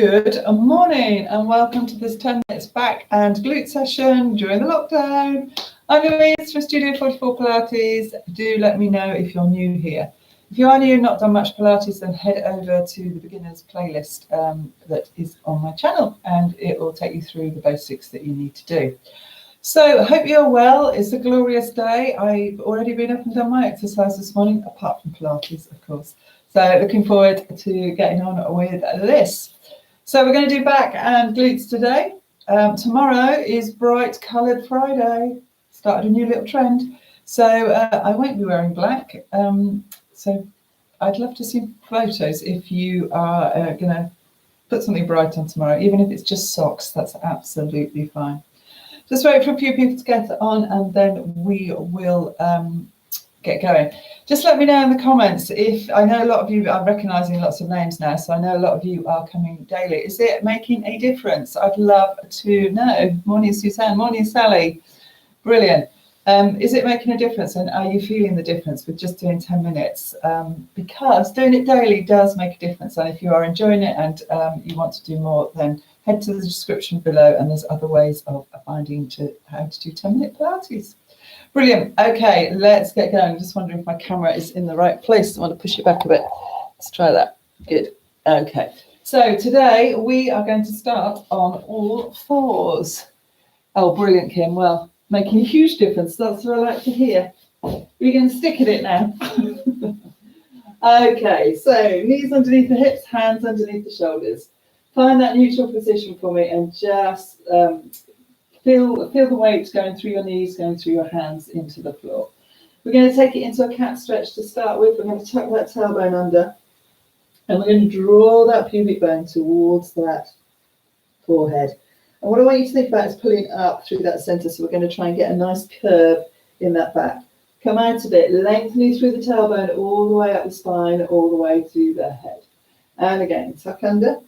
Good morning and welcome to this 10 minutes back and glute session during the lockdown. I'm Louise from Studio 44 Pilates. Do let me know if you're new here. If you are new and not done much Pilates, then head over to the beginners playlist that is on my channel and it will take you through the basics that you need to do. So I hope you're well. It's a glorious day. I've already been up and done my exercise this morning, apart from Pilates, of course. So looking forward to getting on with this. So we're going to do back and glutes today. Tomorrow is Bright Coloured Friday. Started a new little trend. So I won't be wearing black. So I'd love to see photos if you are going to put something bright on tomorrow, even if it's just socks. That's absolutely fine. Just wait for a few people to get on and then we will get going. Just let me know in the comments if, I know a lot of you are recognising lots of names now, so I know a lot of you are coming daily. Is it making a difference? I'd love to know. Morning Suzanne, morning Sally. Brilliant. Is it making a difference and are you feeling the difference with just doing 10 minutes? Because doing it daily does make a difference, and if you are enjoying it and you want to do more, then head to the description below and there's other ways of finding how to do 10-minute Pilates. Brilliant. Okay, let's get going. I'm just wondering if my camera is in the right place. I want to push it back a bit. Let's try that. Good. Okay. So today we are going to start on all fours. Oh, brilliant, Kim. Well, making a huge difference. That's what I like to hear. We're going to stick at it now. Okay, so knees underneath the hips, hands underneath the shoulders. Find that neutral position for me and just feel the weight going through your knees, going through your hands into the floor. We're going to take it into a cat stretch to start with. We're going to tuck that tailbone under and we're going to draw that pubic bone towards that forehead. And what I want you to think about is pulling up through that center. So we're going to try and get a nice curve in that back. Come out a bit, lengthening through the tailbone all the way up the spine, all the way to the head. And again, tuck under,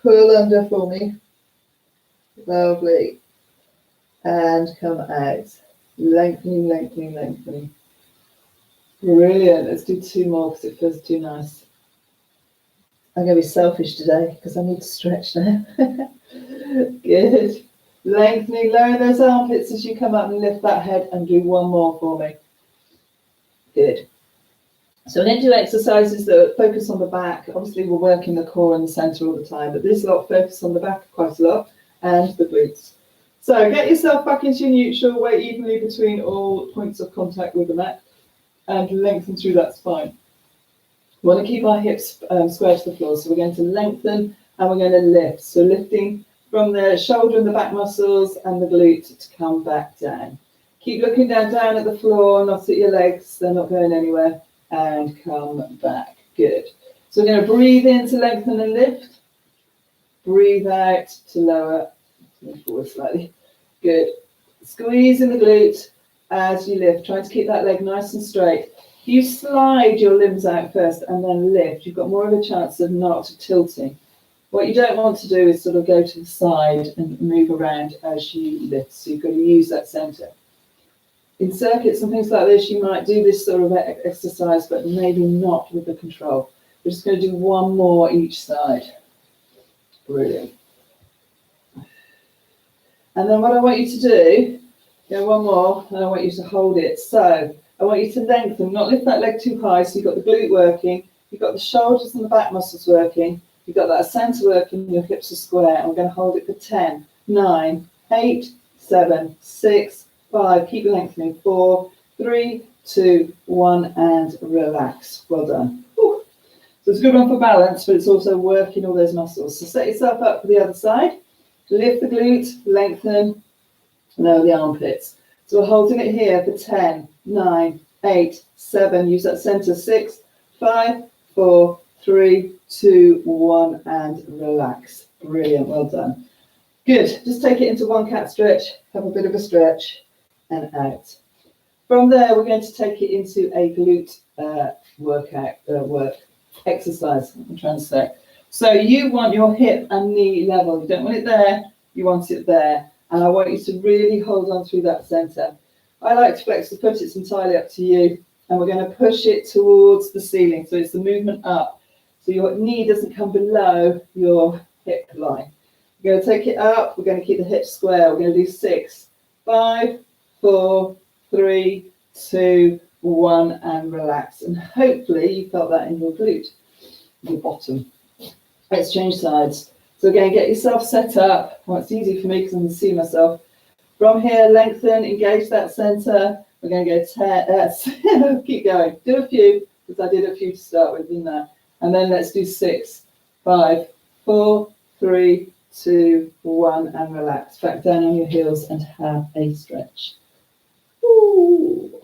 pull under for me. Lovely. And come out, lengthening, lengthening, lengthening. Brilliant. Let's do two more because it feels too nice. I'm going to be selfish today because I need to stretch now. Good. Lengthening, lower those armpits as you come up and lift that head and do one more for me. Good. So we're going to do exercises that focus on the back. Obviously, we're working the core and the centre all the time, but this lot focus on the back quite a lot and the glutes. So get yourself back into your neutral, weight evenly between all points of contact with the mat and lengthen through that spine. We want to keep our hips square to the floor, so we're going to lengthen and we're going to lift. So lifting from the shoulder and the back muscles and the glute to come back down. Keep looking down at the floor, not at your legs, they're not going anywhere, and come back. Good. So we're going to breathe in to lengthen and lift. Breathe out to lower. Move forward slightly. Good. Squeeze in the glute as you lift. Try to keep that leg nice and straight. You slide your limbs out first and then lift. You've got more of a chance of not tilting. What you don't want to do is sort of go to the side and move around as you lift. So you've got to use that center. In circuits and things like this, you might do this sort of exercise, but maybe not with the control. We're just going to do one more each side. Brilliant. And then what I want you to do, one more, and I want you to hold it. So I want you to lengthen, not lift that leg too high. So you've got the glute working, you've got the shoulders and the back muscles working, you've got that center working, your hips are square. And we're going to hold it for 10, 9, 8, 7, 6, 5. Keep lengthening. 4, 3, 2, 1, and relax. Well done. Whew. So it's a good one for balance, but it's also working all those muscles. So set yourself up for the other side. Lift the glute, lengthen, lower the armpits. So we're holding it here for 10, 9, 8, 7. Use that center. 6, 5, 4, 3, 2, 1, and relax. Brilliant. Well done. Good. Just take it into one cat stretch. Have a bit of a stretch and out. From there, we're going to take it into a glute work exercise. I'm trying to say. So you want your hip and knee level. You don't want it there, you want it there. And I want you to really hold on through that center. I like to flex the foot, it's entirely up to you. And we're going to push it towards the ceiling. So it's the movement up. So your knee doesn't come below your hip line. We're going to take it up. We're going to keep the hips square. We're going to do 6, 5, 4, 3, 2, 1, and relax. And hopefully you felt that in your glute, your bottom. Let's change sides. So again, get yourself set up. Well, it's easy for me because I can see myself. From here, lengthen, engage that center. We're going to go keep going. Do a few, because I did a few to start with, didn't I? And then let's do 6, 5, 4, 3, 2, 1, and relax. Back down on your heels and have a stretch. Ooh.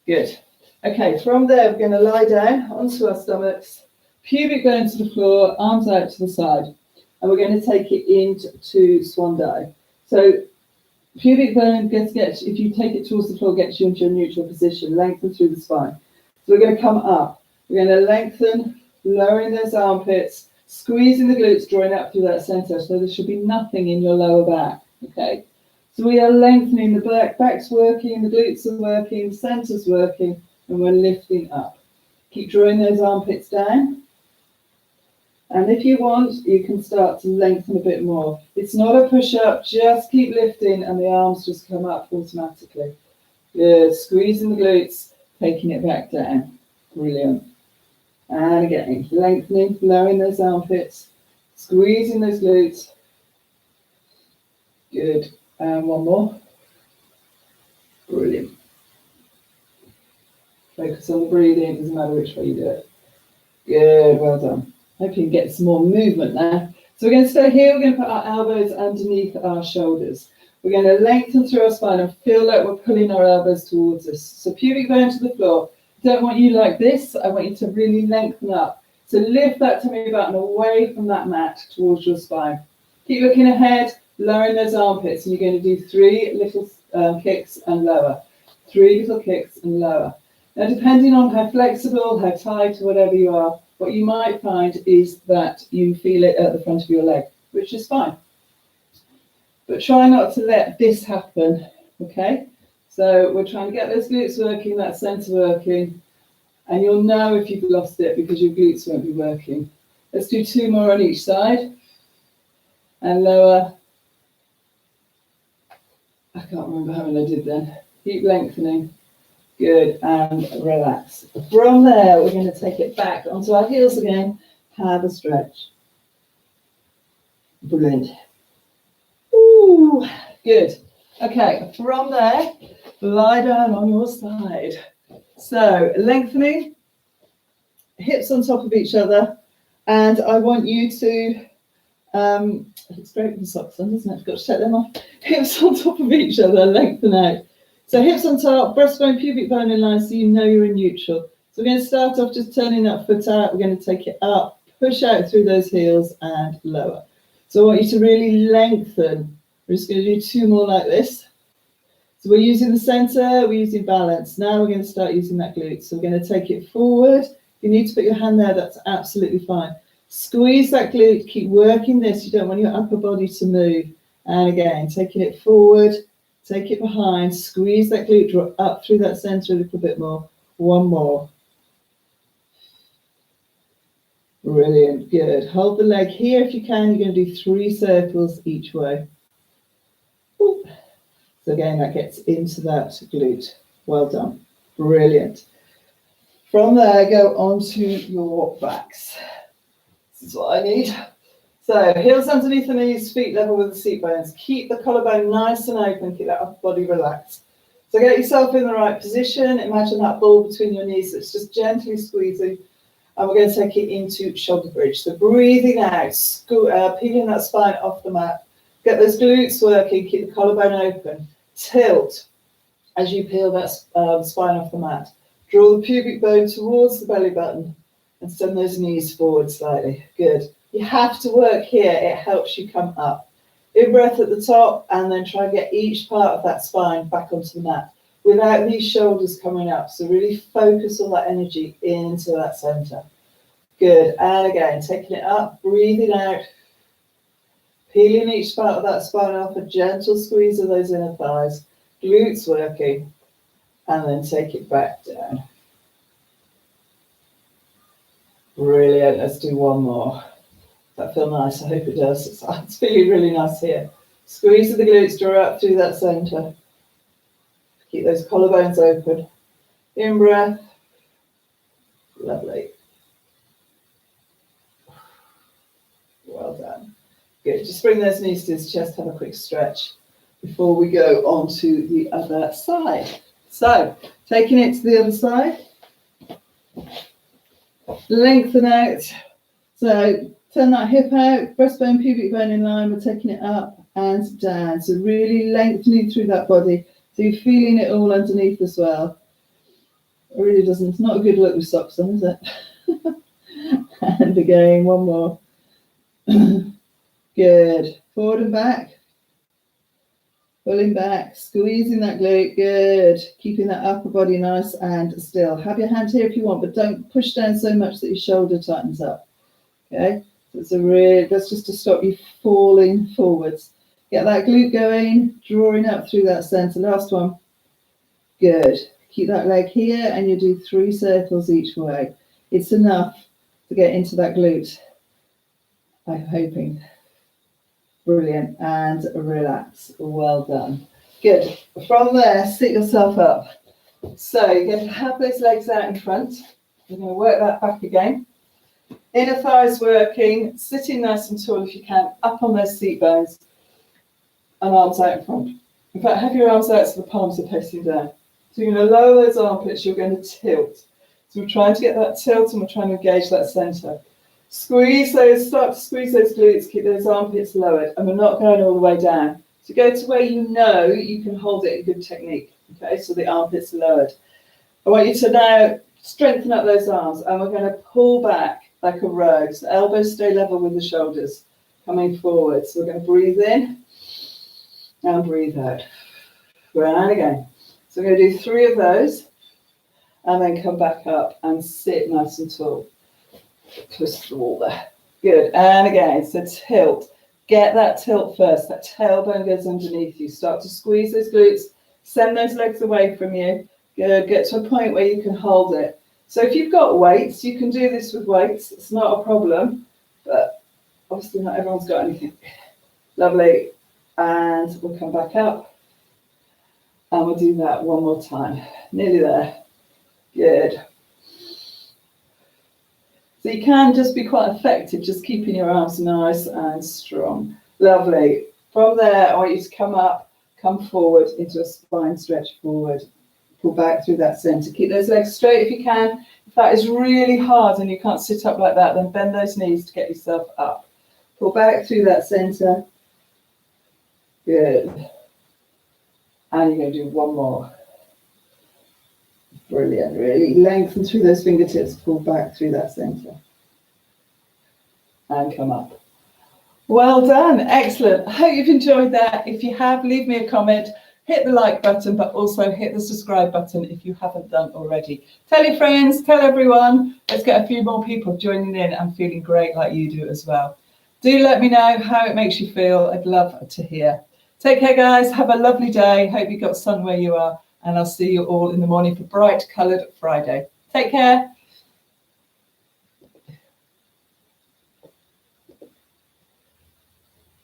Good. Okay, from there, we're going to lie down onto our stomachs, pubic bone to the floor, arms out to the side. And we're going to take it into swan dive. So pubic bone gets, if you take it towards the floor, gets you into your neutral position, lengthen through the spine. So we're going to come up. We're going to lengthen, lowering those armpits, squeezing the glutes, drawing up through that center. So there should be nothing in your lower back. Okay. So we are lengthening, the back's working, the glutes are working, the center's working, and we're lifting up. Keep drawing those armpits down. And if you want, you can start to lengthen a bit more. It's not a push-up, just keep lifting and the arms just come up automatically. Good, squeezing the glutes, taking it back down. Brilliant. And again, lengthening, lowering those armpits, squeezing those glutes. Good. And one more. Brilliant. Focus on the breathing, it doesn't matter which way you do it. Good, well done. Hope you can get some more movement there. So we're going to stay here, we're going to put our elbows underneath our shoulders. We're going to lengthen through our spine and feel like we're pulling our elbows towards us. So pubic bone to the floor. I don't want you like this, I want you to really lengthen up. So lift that tummy button away from that mat towards your spine. Keep looking ahead, lowering those armpits, and you're going to do 3 little kicks and lower. 3 little kicks and lower. Now, depending on how flexible, how tight, or whatever you are, what you might find is that you feel it at the front of your leg, which is fine. But try not to let this happen, okay? So we're trying to get those glutes working, that center working, and you'll know if you've lost it because your glutes won't be working. Let's do 2 more on each side. And lower. I can't remember how many I did then. Keep lengthening. Good, and relax. From there, we're going to take it back onto our heels again. Have a stretch. Brilliant. Ooh, good. Okay, from there, lie down on your side. So, lengthening, hips on top of each other, and I want you to, it's great with the socks on, isn't it? I've got to take them off. Hips on top of each other, lengthen out. So hips on top, breastbone, pubic bone in line, so you know you're in neutral. So we're going to start off just turning that foot out. We're going to take it up, push out through those heels and lower. So I want you to really lengthen. We're just going to do 2 more like this. So we're using the center, we're using balance. Now we're going to start using that glute. So we're going to take it forward. If you need to put your hand there, that's absolutely fine. Squeeze that glute, keep working this. You don't want your upper body to move. And again, taking it forward. Take it behind, squeeze that glute, draw up through that center a little bit more. 1 more. Brilliant, good. Hold the leg here if you can. You're going to do 3 circles each way. Ooh. So again, that gets into that glute. Well done. Brilliant. From there, go onto your backs. This is what I need. So heels underneath the knees, feet level with the seat bones. Keep the collarbone nice and open, keep that upper body relaxed. So get yourself in the right position. Imagine that ball between your knees. It's just gently squeezing. And we're going to take it into shoulder bridge. So breathing out, peeling that spine off the mat. Get those glutes working, keep the collarbone open. Tilt as you peel that spine off the mat. Draw the pubic bone towards the belly button and send those knees forward slightly. Good. You have to work here, it helps you come up. In breath at the top, and then try and get each part of that spine back onto the mat without these shoulders coming up. So really focus all that energy into that center. Good, and again, taking it up, breathing out, peeling each part of that spine off, a gentle squeeze of those inner thighs, glutes working, and then take it back down. Brilliant, let's do 1 more. Does that feel nice? I hope it does. It's feeling really nice here. Squeeze of the glutes, draw up through that centre. Keep those collarbones open. In breath. Lovely. Well done. Good. Just bring those knees to his chest, have a quick stretch before we go on to the other side. So, taking it to the other side. Lengthen out. So, turn that hip out, breastbone, pubic bone in line. We're taking it up and down. So, really lengthening through that body. So, you're feeling it all underneath as well. It really doesn't. It's not a good look with socks on, is it? And again, one more. Good. Forward and back. Pulling back, squeezing that glute. Good. Keeping that upper body nice and still. Have your hand here if you want, but don't push down so much that your shoulder tightens up. Okay. So it's that's just to stop you falling forwards. Get that glute going, drawing up through that center. Last one. Good. Keep that leg here, and you do 3 circles each way. It's enough to get into that glute. I'm hoping. Brilliant. And relax. Well done. Good. From there, sit yourself up. So you're going to have those legs out in front. You're going to work that back again. Inner thighs working, sitting nice and tall if you can, up on those seat bones, and arms out in front. In fact, have your arms out so the palms are facing down. So you're going to lower those armpits, you're going to tilt. So we're trying to get that tilt and we're trying to engage that center. Squeeze those, start to squeeze those glutes, keep those armpits lowered, and we're not going all the way down. So go to where you know you can hold it in good technique. Okay, so the armpits are lowered. I want you to now strengthen up those arms, and we're going to pull back like a row. So elbows stay level with the shoulders, coming forward. So we're going to breathe in and breathe out. And again. So we're going to do 3 of those, and then come back up and sit nice and tall. Close to the wall there. Good. And again, so tilt. Get that tilt first. That tailbone goes underneath you. Start to squeeze those glutes. Send those legs away from you. Good. Get to a point where you can hold it. So if you've got weights, you can do this with weights. It's not a problem. But obviously not everyone's got anything. Lovely. And we'll come back up. And we'll do that one more time. Nearly there. Good. So you can just be quite effective, just keeping your arms nice and strong. Lovely. From there, I want you to come up, come forward into a spine stretch forward. Pull back through that center. Keep those legs straight if you can. If that is really hard and you can't sit up like that, then bend those knees to get yourself up. Pull back through that center. Good. And you're going to do one more. Brilliant. Really lengthen through those fingertips. Pull back through that center. And come up. Well done. Excellent. I hope you've enjoyed that. If you have, leave me a comment. Hit the like button, but also hit the subscribe button if you haven't done already. Tell your friends, tell everyone. Let's get a few more people joining in and feeling great like you do as well. Do let me know how it makes you feel. I'd love to hear. Take care, guys. Have a lovely day. Hope you got sun where you are. And I'll see you all in the morning for Bright Coloured Friday. Take care.